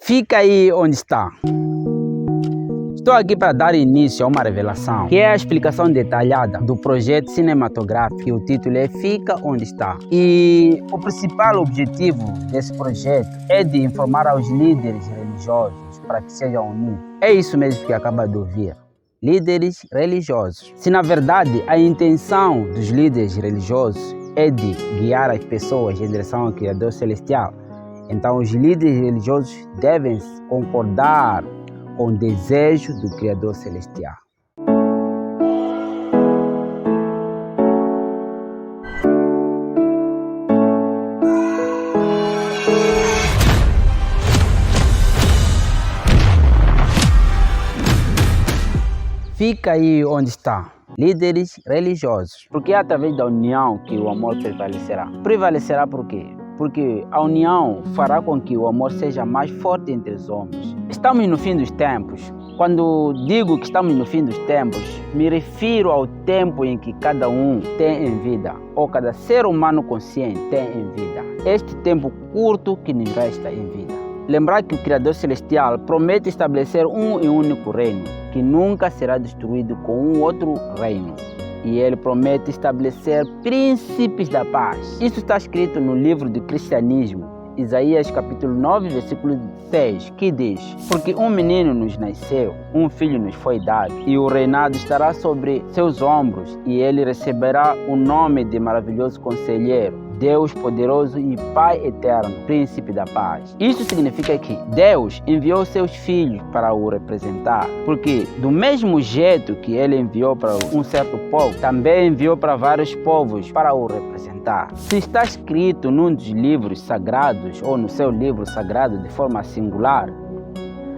Fica aí onde está. Estou aqui para dar início a uma revelação, que é a explicação detalhada do projeto cinematográfico. O título é Fica Onde Está. E o principal objetivo desse projeto é de informar aos líderes religiosos para que sejam unidos. É isso mesmo que acaba de ouvir. Líderes religiosos. Se na verdade a intenção dos líderes religiosos é de guiar as pessoas em direção ao Criador Celestial, então os líderes religiosos devem concordar com o desejo do Criador Celestial. Fica aí onde está. Líderes religiosos. Porque é através da união que o amor prevalecerá. Prevalecerá por quê? Porque a união fará com que o amor seja mais forte entre os homens. Estamos no fim dos tempos. Quando digo que estamos no fim dos tempos, me refiro ao tempo em que cada um tem em vida, ou cada ser humano consciente tem em vida. Este tempo curto que nos resta em vida. Lembrar que o Criador Celestial promete estabelecer um e único reino, que nunca será destruído com um outro reino. E ele promete estabelecer príncipes da paz. Isso está escrito no livro do cristianismo, Isaías capítulo 9, versículo 6, que diz: Porque um menino nos nasceu, um filho nos foi dado, e o reinado estará sobre seus ombros, e ele receberá o nome de maravilhoso conselheiro, Deus poderoso e Pai eterno, príncipe da paz. Isso significa que Deus enviou seus filhos para o representar, porque do mesmo jeito que ele enviou para um certo povo, também enviou para vários povos para o representar. Se está escrito num dos livros sagrados ou no seu livro sagrado de forma singular,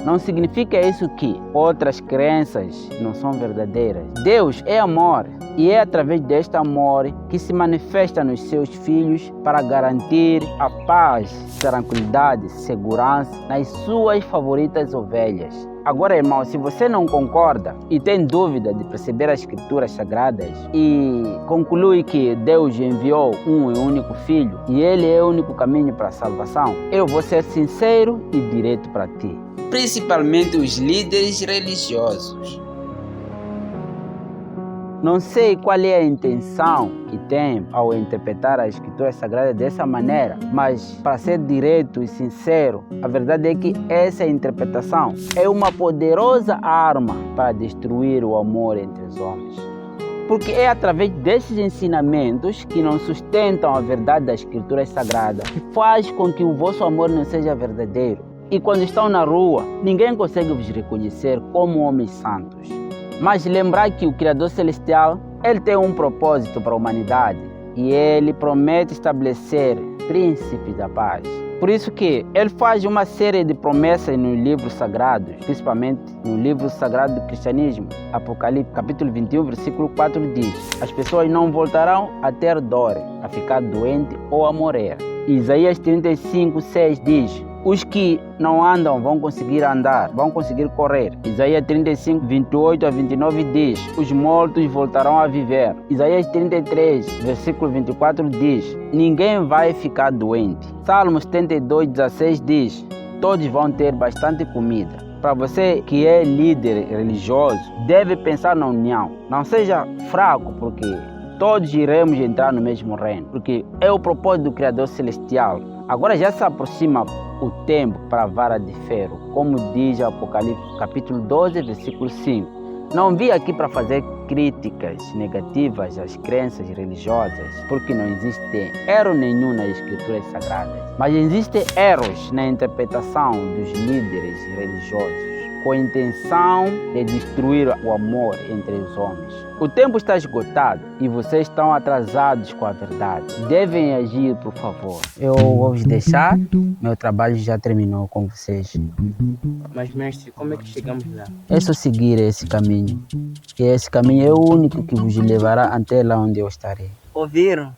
não significa isso que outras crenças não são verdadeiras. Deus é amor e é através deste amor que se manifesta nos seus filhos para garantir a paz, tranquilidade, segurança nas suas favoritas ovelhas. Agora, irmão, se você não concorda e tem dúvida de perceber as escrituras sagradas e conclui que Deus enviou um e único filho e ele é o único caminho para a salvação, eu vou ser sincero e direto para ti. Principalmente os líderes religiosos. Não sei qual é a intenção que tem ao interpretar as escrituras sagradas dessa maneira, mas para ser direto e sincero, a verdade é que essa interpretação é uma poderosa arma para destruir o amor entre os homens. Porque é através desses ensinamentos que não sustentam a verdade das escrituras sagradas que faz com que o vosso amor não seja verdadeiro. E quando estão na rua, ninguém consegue vos reconhecer como homens santos. Mas lembrar que o Criador Celestial, ele tem um propósito para a humanidade e ele promete estabelecer príncipes da paz. Por isso que ele faz uma série de promessas nos livros sagrados, principalmente no livro sagrado do cristianismo. Apocalipse capítulo 21, versículo 4 diz: As pessoas não voltarão a ter dor, a ficar doente ou a morrer. Isaías 35, 6 diz: Os que não andam vão conseguir andar, vão conseguir correr. Isaías 35, 28 a 29 diz: Os mortos voltarão a viver. Isaías 33, versículo 24 diz: Ninguém vai ficar doente. Salmos 72, 16 diz: Todos vão ter bastante comida. Para você que é líder religioso, deve pensar na união. Não seja fraco, porque todos iremos entrar no mesmo reino, porque é o propósito do Criador Celestial. Agora já se aproxima o tempo para a vara de ferro, como diz Apocalipse capítulo 12, versículo 5. Não vim aqui para fazer críticas negativas às crenças religiosas, porque não existe erro nenhum nas escrituras sagradas, mas existem erros na interpretação dos líderes religiosos, com a intenção de destruir o amor entre os homens. O tempo está esgotado e vocês estão atrasados com a verdade. Devem agir, por favor. Eu vou vos deixar. Meu trabalho já terminou com vocês. Mas, mestre, como é que chegamos lá? É só seguir esse caminho. E esse caminho é o único que vos levará até lá onde eu estarei. Ouviram?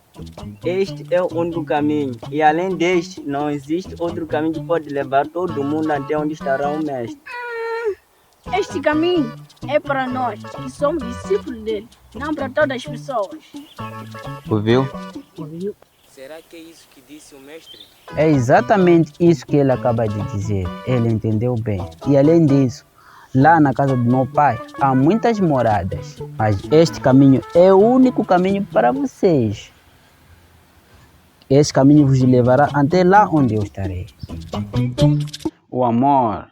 Este é o único caminho. E além deste, não existe outro caminho que pode levar todo mundo até onde estará o mestre. Este caminho é para nós, que somos discípulos dele, não para todas as pessoas. Ouviu? Ouviu? Será que é isso que disse o mestre? É exatamente isso que ele acaba de dizer. Ele entendeu bem. E além disso, lá na casa do meu pai há muitas moradas, mas este caminho é o único caminho para vocês. Este caminho vos levará até lá onde eu estarei. O amor.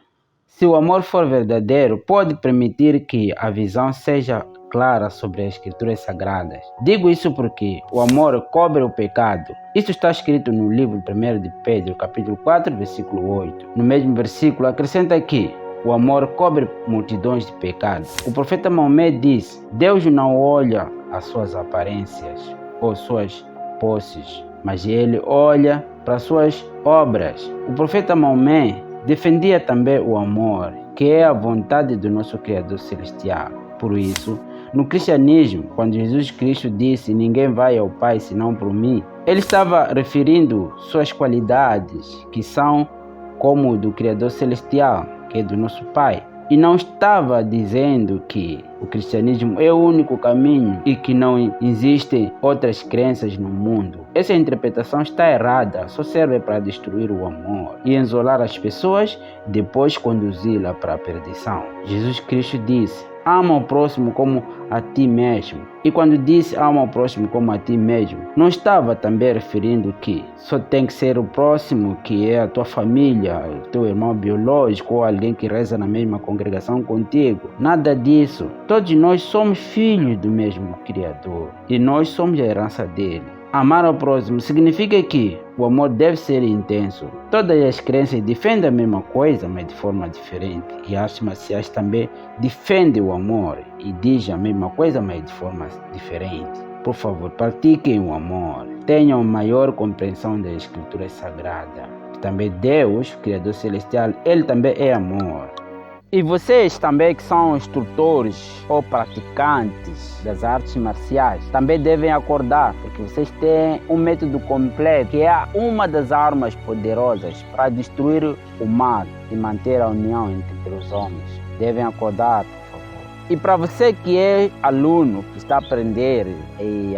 Se o amor for verdadeiro, pode permitir que a visão seja clara sobre as escrituras sagradas. Digo isso porque o amor cobre o pecado. Isso está escrito no livro 1 de Pedro, capítulo 4, versículo 8. No mesmo versículo, acrescenta aqui: o amor cobre multidões de pecados. O profeta Maomé diz: Deus não olha as suas aparências ou suas posses, mas ele olha para as suas obras. O profeta Maomé defendia também o amor, que é a vontade do nosso Criador Celestial. Por isso, no cristianismo, quando Jesus Cristo disse: ninguém vai ao Pai senão por mim, ele estava referindo suas qualidades, que são como do Criador Celestial, que é do nosso Pai. E não estava dizendo que o cristianismo é o único caminho e que não existem outras crenças no mundo. Essa interpretação está errada, só serve para destruir o amor e isolar as pessoas, depois conduzi-la para a perdição. Jesus Cristo disse: ama o próximo como a ti mesmo. E quando disse ama o próximo como a ti mesmo, não estava também referindo que só tem que ser o próximo, que é a tua família, o teu irmão biológico ou alguém que reza na mesma congregação contigo. Nada disso. Todos nós somos filhos do mesmo Criador e nós somos a herança dele. Amar ao próximo significa que o amor deve ser intenso. Todas as crenças defendem a mesma coisa, mas de forma diferente. E as artes marciais também defendem o amor e dizem a mesma coisa, mas de forma diferente. Por favor, pratiquem o amor. Tenham maior compreensão das escrituras sagradas. Também Deus, Criador Celestial, Ele também é amor. E vocês também que são instrutores ou praticantes das artes marciais também devem acordar, porque vocês têm um método completo que é uma das armas poderosas para destruir o mal e manter a união entre os homens. Devem acordar, por favor. E para você que é aluno, que está a aprender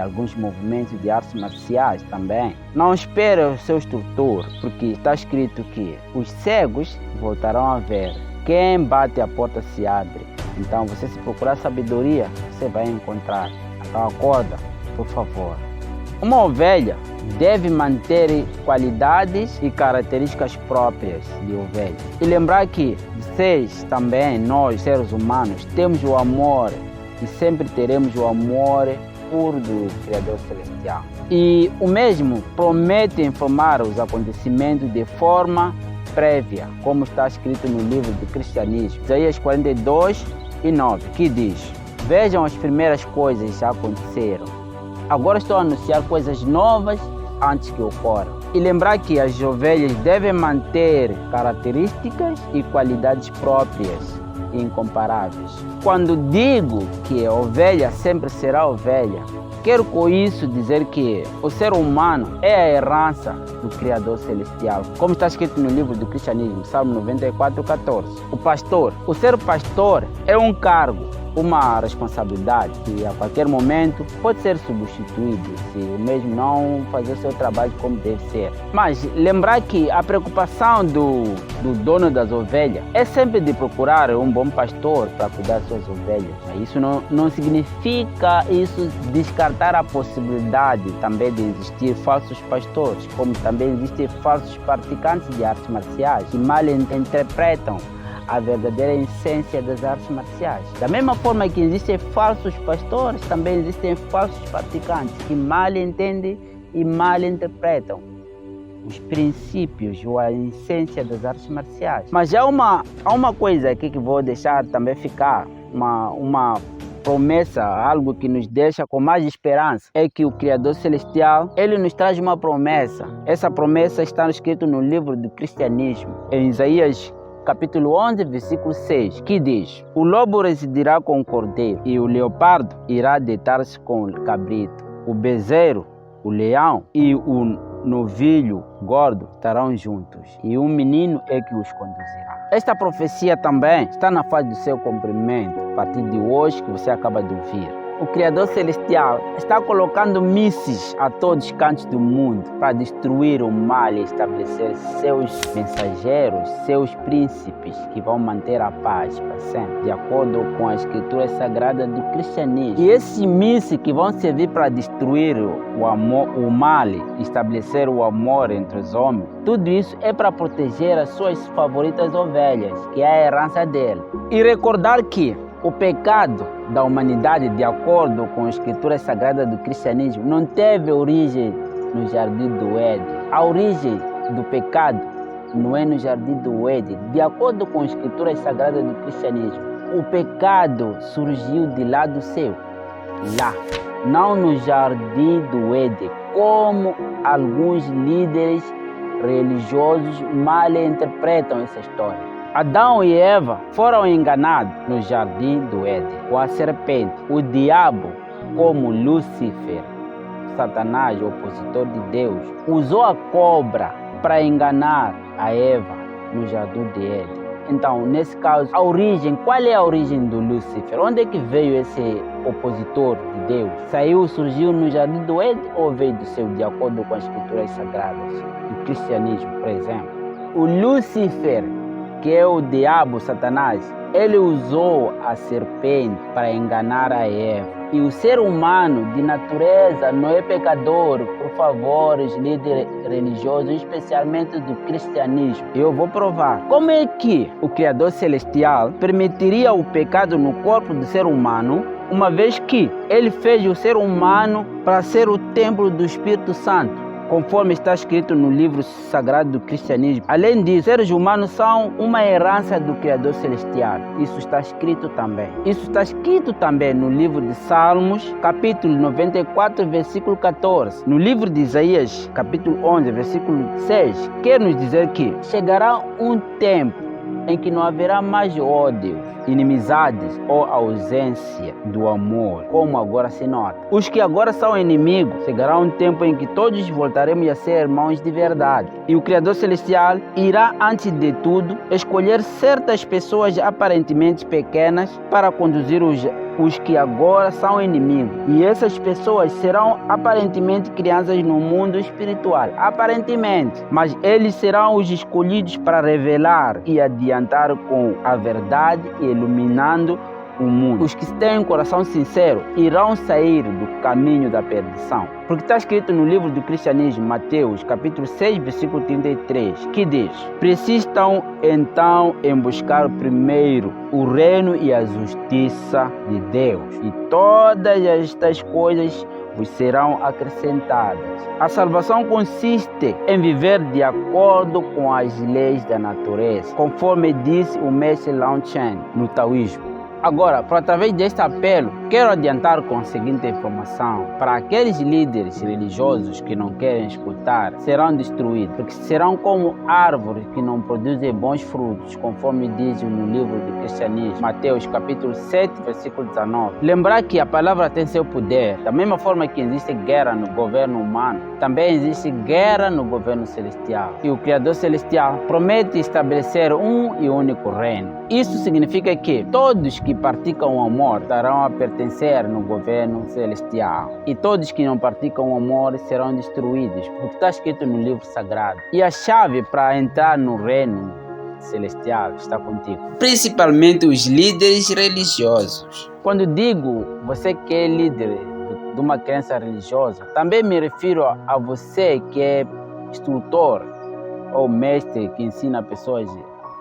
alguns movimentos de artes marciais também, não espere o seu instrutor, porque está escrito que os cegos voltarão a ver. Quem bate a porta se abre. Então, você se procurar sabedoria, você vai encontrar. Então, acorda, por favor. Uma ovelha deve manter qualidades e características próprias de ovelha. E lembrar que vocês também, nós, seres humanos, temos o amor e sempre teremos o amor puro do Criador Celestial. E o mesmo promete informar os acontecimentos de forma prévia, como está escrito no livro do Cristianismo, Isaías 42:9, que diz: vejam, as primeiras coisas já aconteceram. Agora estou a anunciar coisas novas antes que ocorram. E lembrar que as ovelhas devem manter características e qualidades próprias e incomparáveis. Quando digo que a ovelha sempre será ovelha, quero com isso dizer que o ser humano é a herança do Criador Celestial, como está escrito no livro do Cristianismo, Salmo 94:14. O ser pastor é um cargo, uma responsabilidade que a qualquer momento pode ser substituído se o mesmo não fazer o seu trabalho como deve ser. Mas lembrar que a preocupação do dono das ovelhas é sempre de procurar um bom pastor para cuidar das suas ovelhas. Isso não significa descartar a possibilidade também de existir falsos pastores, como também existem falsos praticantes de artes marciais que mal interpretam a verdadeira essência das artes marciais. Da mesma forma que existem falsos pastores, também existem falsos praticantes que mal entendem e mal interpretam os princípios ou a essência das artes marciais. Mas há uma coisa aqui que vou deixar também ficar, uma promessa, algo que nos deixa com mais esperança, é que o Criador Celestial, Ele nos traz uma promessa. Essa promessa está escrita no livro do Cristianismo, em Isaías capítulo 11, versículo 6, que diz: o lobo residirá com o cordeiro e o leopardo irá deitar-se com o cabrito. O bezerro, o leão e o novilho gordo estarão juntos e um menino é que os conduzirá. Esta profecia também está na fase do seu cumprimento, a partir de hoje que você acaba de ouvir. o Criador Celestial está colocando mísseis a todos os cantos do mundo para destruir o mal e estabelecer seus mensageiros, seus príncipes que vão manter a paz para sempre, de acordo com a escritura sagrada do cristianismo. E esses mísseis que vão servir para destruir o amor, o mal, estabelecer o amor entre os homens, tudo isso é para proteger as suas favoritas ovelhas, que é a herança dele. E recordar que o pecado da humanidade, de acordo com as escrituras sagradas do cristianismo, não teve origem no jardim do Éden. A origem do pecado não é no jardim do Éden. De acordo com as escrituras sagradas do cristianismo, o pecado surgiu de lá do céu, lá, não no jardim do Éden, como alguns líderes religiosos mal interpretam essa história. Adão e Eva foram enganados no jardim do Éden com a serpente. O diabo, como Lúcifer, Satanás, opositor de Deus, usou a cobra para enganar a Eva no jardim de Éden. Então, nesse caso, a origem, qual é a origem do Lúcifer? Onde é que veio esse opositor de Deus? Surgiu no jardim do Éden ou veio do céu, de acordo com as escrituras sagradas do cristianismo, por exemplo? O Lúcifer, que é o diabo, Satanás, ele usou a serpente para enganar a Eva. E o ser humano de natureza não é pecador. Por favor, os líderes religiosos, especialmente do cristianismo, eu vou provar. Como é que o Criador Celestial permitiria o pecado no corpo do ser humano, uma vez que ele fez o ser humano para ser o templo do Espírito Santo, conforme está escrito no livro sagrado do cristianismo? Além disso, seres humanos são uma herança do Criador Celestial. Isso está escrito também. Isso está escrito também no livro de Salmos, capítulo 94, versículo 14. No livro de Isaías, capítulo 11, versículo 6, quer nos dizer que chegará um tempo em que não haverá mais ódio, inimizades ou ausência do amor, como agora se nota. Os que agora são inimigos, chegará um tempo em que todos voltaremos a ser irmãos de verdade. E o Criador Celestial irá, antes de tudo, escolher certas pessoas aparentemente pequenas para conduzir os que agora são inimigos. E essas pessoas serão aparentemente crianças no mundo espiritual. Aparentemente. Mas eles serão os escolhidos para revelar e adiantar com a verdade e iluminando o mundo. Os que têm um coração sincero irão sair do caminho da perdição. Porque está escrito no livro do cristianismo, Mateus, capítulo 6, versículo 33, que diz: persistam então em buscar primeiro o reino e a justiça de Deus, e todas estas coisas vos serão acrescentadas. A salvação consiste em viver de acordo com as leis da natureza, conforme disse o mestre Lao Tse no taoísmo. Agora, através deste apelo, quero adiantar com a seguinte informação: para aqueles líderes religiosos que não querem escutar, serão destruídos, porque serão como árvores que não produzem bons frutos, conforme diz no livro do cristianismo, Mateus capítulo 7, versículo 19. Lembrar que a palavra tem seu poder. Da mesma forma que existe guerra no governo humano, também existe guerra no governo celestial. E o Criador Celestial promete estabelecer um e único reino. Isso significa que todos que praticam o amor estarão a pertencer no governo celestial. E todos que não praticam o amor serão destruídos, porque está escrito no livro sagrado. E a chave para entrar no reino celestial está contigo. Principalmente os líderes religiosos. Quando digo você que é líder de uma crença religiosa, também me refiro a você que é instrutor ou mestre que ensina pessoas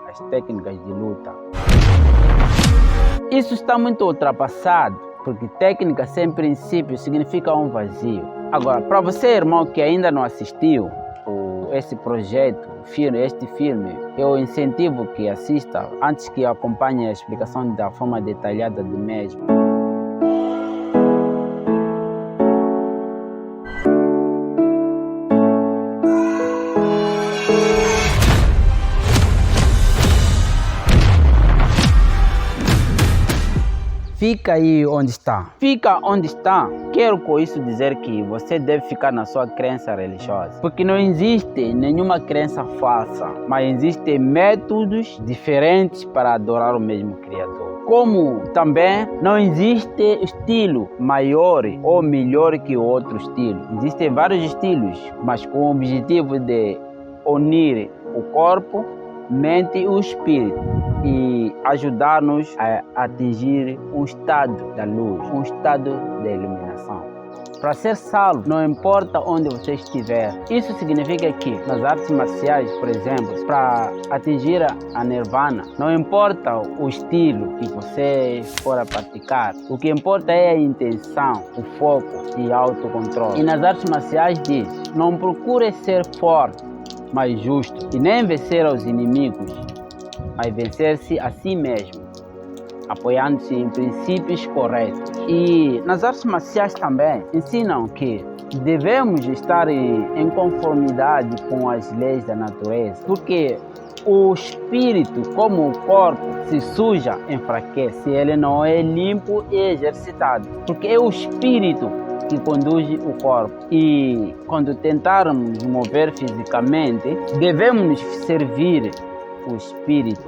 as técnicas de luta. Isso está muito ultrapassado, porque técnica sem princípio significa um vazio. Agora, para você, irmão, que ainda não assistiu esse projeto, este filme, eu incentivo que assista antes que acompanhe a explicação da forma detalhada do mesmo. fica aí onde está. Fica onde está. Quero com isso dizer que você deve ficar na sua crença religiosa. Porque não existe nenhuma crença falsa, mas existem métodos diferentes para adorar o mesmo Criador. Como também não existe estilo maior ou melhor que o outro estilo. Existem vários estilos, mas com o objetivo de unir o corpo, mente e o espírito e ajudar-nos a atingir um estado da luz, um estado da iluminação. Para ser salvo, não importa onde você estiver. Isso significa que nas artes marciais, por exemplo, para atingir a nirvana, não importa o estilo que você for a praticar. O que importa é a intenção, o foco e autocontrole. E nas artes marciais diz, não procure ser forte, mas justo, e nem vencer aos inimigos, mas vencer-se a si mesmo, apoiando-se em princípios corretos. E nas artes marciais também ensinam que devemos estar em conformidade com as leis da natureza, porque o espírito, como o corpo, se suja, enfraquece, ele não é limpo e exercitado, porque é o espírito que conduz o corpo. E quando tentarmos mover fisicamente, devemos servir o espírito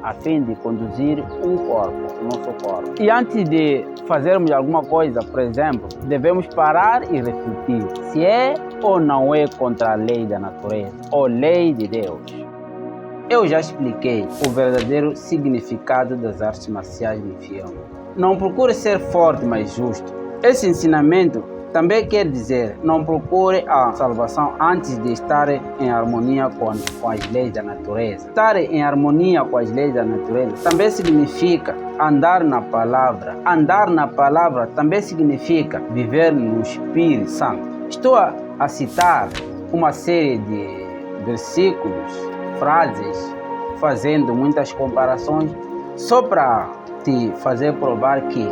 a fim de conduzir o nosso corpo. E antes de fazermos alguma coisa, por exemplo, devemos parar e refletir se é ou não é contra a lei da natureza ou lei de Deus. Eu já expliquei o verdadeiro significado das artes marciais no filme. Não procure ser forte, mas justo. Esse ensinamento também quer dizer, não procure a salvação antes de estar em harmonia com as leis da natureza. Estar em harmonia com as leis da natureza também significa andar na palavra. Andar na palavra também significa viver no Espírito Santo. Estou a citar uma série de versículos, frases, fazendo muitas comparações, só para te fazer provar que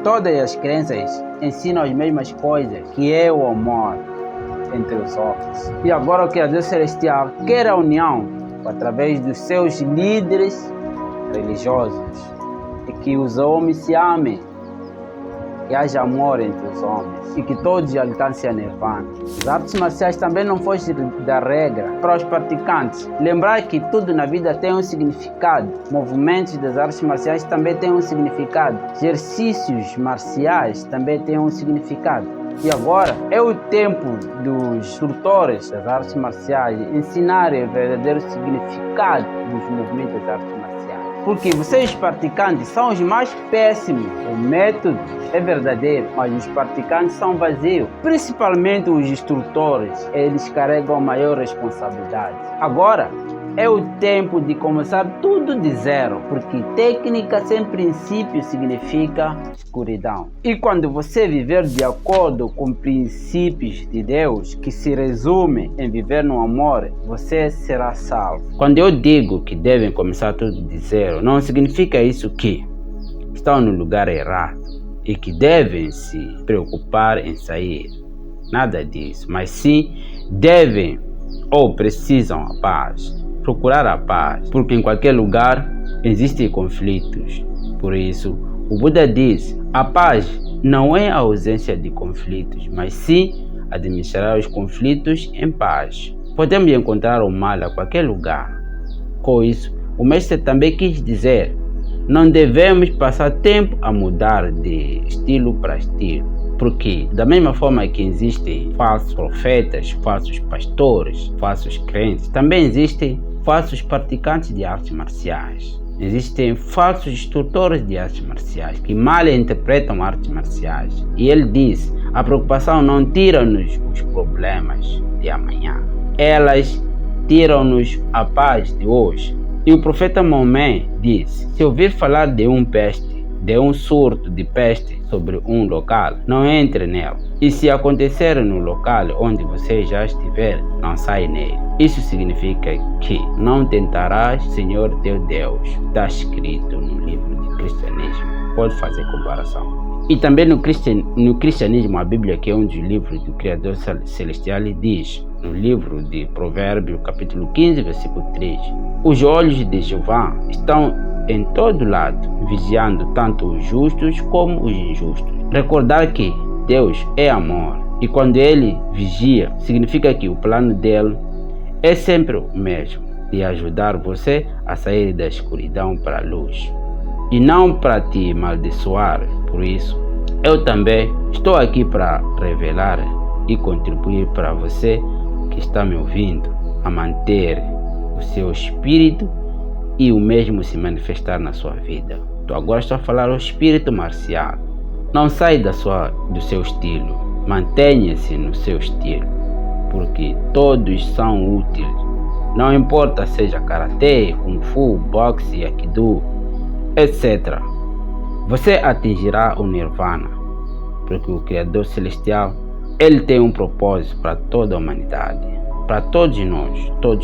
todas as crenças ensinam as mesmas coisas, que é o amor entre os homens. E agora o Criador Celestial quer a união através dos seus líderes religiosos e que os homens se amem, que haja amor entre os homens e que todos alcancem a nirvana. As artes marciais também não fogem da regra para os praticantes. Lembrar que tudo na vida tem um significado. Movimentos das artes marciais também têm um significado. Exercícios marciais também têm um significado. E agora é o tempo dos instrutores das artes marciais ensinarem o verdadeiro significado dos movimentos das artes marciais. Porque vocês praticantes são os mais péssimos. O método é verdadeiro, mas os praticantes são vazios. Principalmente os instrutores, eles carregam a maior responsabilidade. Agora é o tempo de começar tudo de zero, porque técnica sem princípio significa escuridão. E quando você viver de acordo com princípios de Deus, que se resume em viver no amor, você será salvo. Quando eu digo que devem começar tudo de zero, não significa isso que estão no lugar errado e que devem se preocupar em sair. Nada disso, mas sim devem ou precisam a paz. Procurar a paz, porque em qualquer lugar existem conflitos. Por isso, o Buda diz, a paz não é a ausência de conflitos, mas sim administrar os conflitos em paz. Podemos encontrar o mal a qualquer lugar. Com isso, o mestre também quis dizer, não devemos passar tempo a mudar de estilo para estilo. Porque, da mesma forma que existem falsos profetas, falsos pastores, falsos crentes, também existem falsos praticantes de artes marciais. Existem falsos instrutores de artes marciais que mal interpretam artes marciais. E ele diz, a preocupação não tira-nos os problemas de amanhã. Elas tiram-nos a paz de hoje. E o profeta Maomé diz, se ouvir falar de um surto de peste sobre um local, não entre nele. E se acontecer no local onde você já estiver, não sai nele. Isso significa que não tentarás Senhor teu Deus. Está escrito no livro de cristianismo. Pode fazer comparação. E também no cristianismo, a Bíblia, que é um dos livros do Criador Celestial, diz, no livro de Provérbios, capítulo 15, versículo 3, os olhos de Jeová estão em todo lado, vigiando tanto os justos como os injustos. Recordar que Deus é amor e quando Ele vigia, significa que o plano dele é sempre o mesmo, de ajudar você a sair da escuridão para a luz e não para te amaldiçoar. Por isso, eu também estou aqui para revelar e contribuir para você que está me ouvindo a manter o seu espírito e o mesmo se manifestar na sua vida. Então agora estou a falar o espírito marcial. Não sai do seu estilo, mantenha-se no seu estilo, porque todos são úteis. Não importa seja karatê, kung fu, boxe, aikido, etc. Você atingirá o nirvana, porque o Criador Celestial, Ele tem um propósito para toda a humanidade. Para todos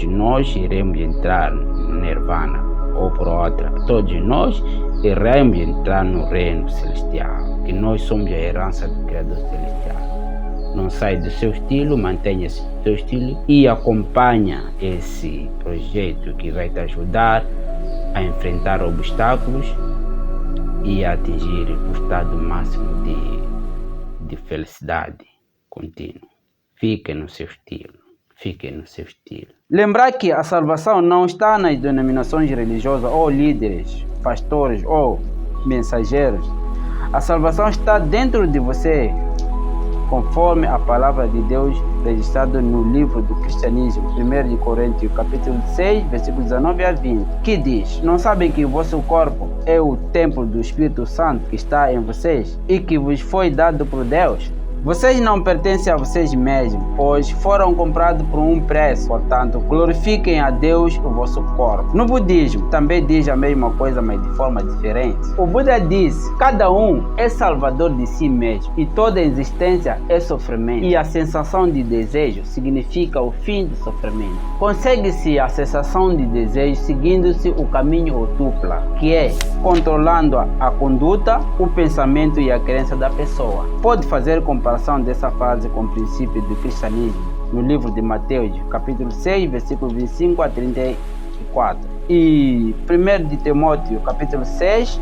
nós iremos entrar no nirvana, ou por outra, todos nós iremos entrar no reino celestial, que nós somos a herança do Criador Celestial. Não sai do seu estilo, mantenha-se do seu estilo e acompanha esse projeto que vai te ajudar a enfrentar obstáculos e a atingir o estado máximo de felicidade contínua. Fique no seu estilo. Fique no seu estilo. Lembrar que a salvação não está nas denominações religiosas ou líderes, pastores ou mensageiros. A salvação está dentro de você, conforme a palavra de Deus registrada no livro do cristianismo, 1 Coríntios, capítulo 6, versículos 19 a 20, que diz: não sabem que o vosso corpo é o templo do Espírito Santo que está em vocês e que vos foi dado por Deus? Vocês não pertencem a vocês mesmos, pois foram comprados por um preço. Portanto, glorifiquem a Deus o vosso corpo. No budismo também diz a mesma coisa, mas de forma diferente. O Buda diz: cada um é salvador de si mesmo e toda existência é sofrimento. E a sensação de desejo significa o fim do sofrimento. Consegue-se a cessação de desejo seguindo-se o caminho octupla, que é controlando a conduta, o pensamento e a crença da pessoa. Pode fazer comparação dessa fase com o princípio do cristianismo no livro de Mateus, capítulo 6, versículo 25 a 34 e 1 de Timóteo, capítulo 6,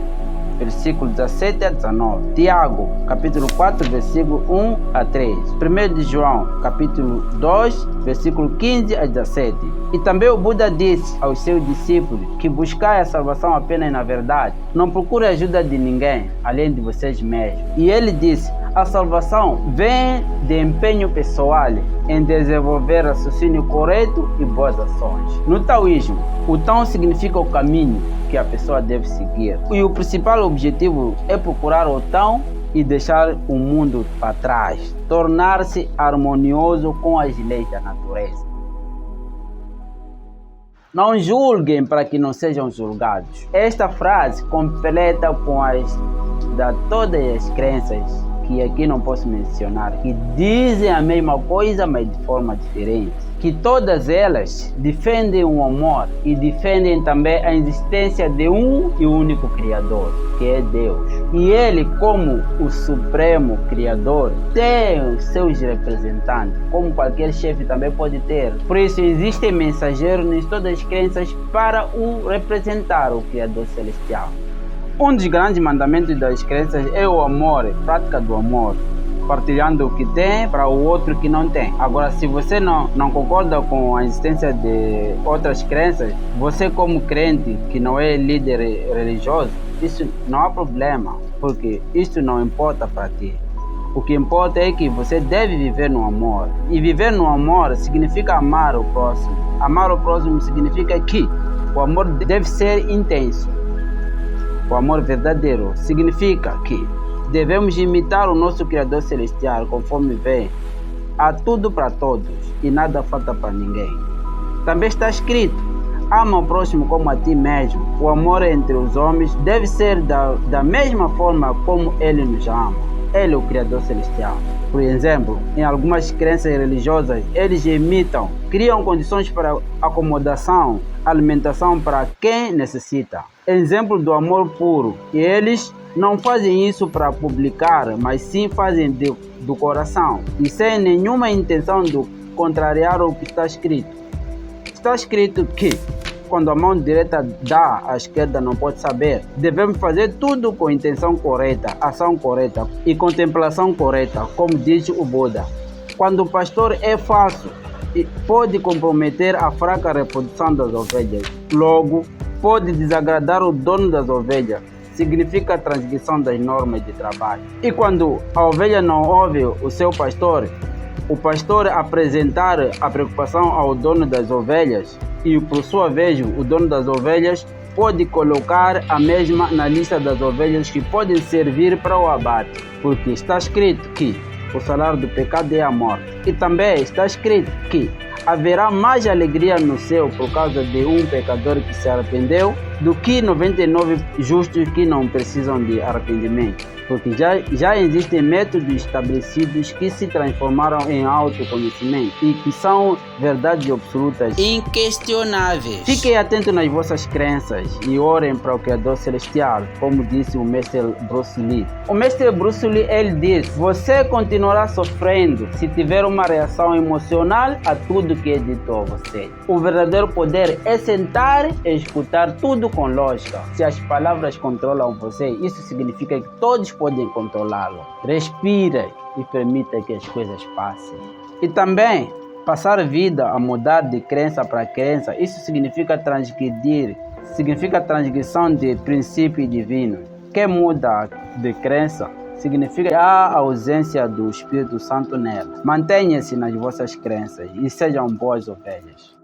versículo 17 a 19, Tiago, capítulo 4, versículo 1 a 3, 1 de João, capítulo 2, versículo 15 a 17. E também o Buda disse aos seus discípulos que buscar a salvação apenas na verdade. Não procure ajuda de ninguém, além de vocês mesmos. E ele disse: a salvação vem de empenho pessoal em desenvolver raciocínio correto e boas ações. No taoísmo, o Tao significa o caminho que a pessoa deve seguir. E o principal objetivo é procurar o Tao e deixar o mundo para trás, tornar-se harmonioso com as leis da natureza. Não julguem para que não sejam julgados. Esta frase completa com todas as crenças que aqui não posso mencionar, que dizem a mesma coisa, mas de forma diferente. Que todas elas defendem o amor e defendem também a existência de um e único Criador, que é Deus. E Ele, como o Supremo Criador, tem os seus representantes, como qualquer chefe também pode ter. Por isso existem mensageiros em todas as crenças para o representar o Criador Celestial. Um dos grandes mandamentos das crenças é o amor, a prática do amor, partilhando o que tem para o outro que não tem. Agora, se você não concorda com a existência de outras crenças, você como crente que não é líder religioso, isso não há problema, porque isso não importa para ti. O que importa é que você deve viver no amor. E viver no amor significa amar o próximo. Amar o próximo significa que o amor deve ser intenso. O amor verdadeiro significa que devemos imitar o nosso Criador Celestial conforme vem. Há tudo para todos e nada falta para ninguém. Também está escrito: ama o próximo como a ti mesmo. O amor entre os homens deve ser da mesma forma como Ele nos ama. Ele é o Criador Celestial. Por exemplo, em algumas crenças religiosas, eles criam condições para acomodação, alimentação para quem necessita. Exemplo do amor puro. E eles não fazem isso para publicar, mas sim fazem do coração e sem nenhuma intenção de contrariar o que está escrito. Está escrito que quando a mão direita dá, a esquerda não pode saber. Devemos fazer tudo com intenção correta, ação correta e contemplação correta, como diz o Buda. Quando o pastor é falso, pode comprometer a fraca reprodução das ovelhas. Logo, pode desagradar o dono das ovelhas. Significa transgressão das normas de trabalho. E quando a ovelha não ouve o seu pastor, o pastor apresentar a preocupação ao dono das ovelhas e, por sua vez, o dono das ovelhas pode colocar a mesma na lista das ovelhas que podem servir para o abate, porque está escrito que o salário do pecado é a morte. E também está escrito que haverá mais alegria no céu por causa de um pecador que se arrependeu do que 99 justos que não precisam de arrependimento. Porque já existem métodos estabelecidos que se transformaram em autoconhecimento e que são verdades absolutas inquestionáveis. Fiquem atentos nas vossas crenças e orem para o Criador Celestial, como disse o mestre Bruce Lee. O mestre Bruce Lee, ele diz: você continuará sofrendo se tiver uma reação emocional a tudo que é dito a você. O verdadeiro poder é sentar e escutar tudo com lógica. Se as palavras controlam você, isso significa que todos podem controlá-lo. Respire e permita que as coisas passem. E também, passar vida a mudar de crença para crença, isso significa transgredir, significa transgressão de princípio divino. Quem muda de crença significa a ausência do Espírito Santo nela. Mantenha-se nas vossas crenças e sejam boas ovelhas.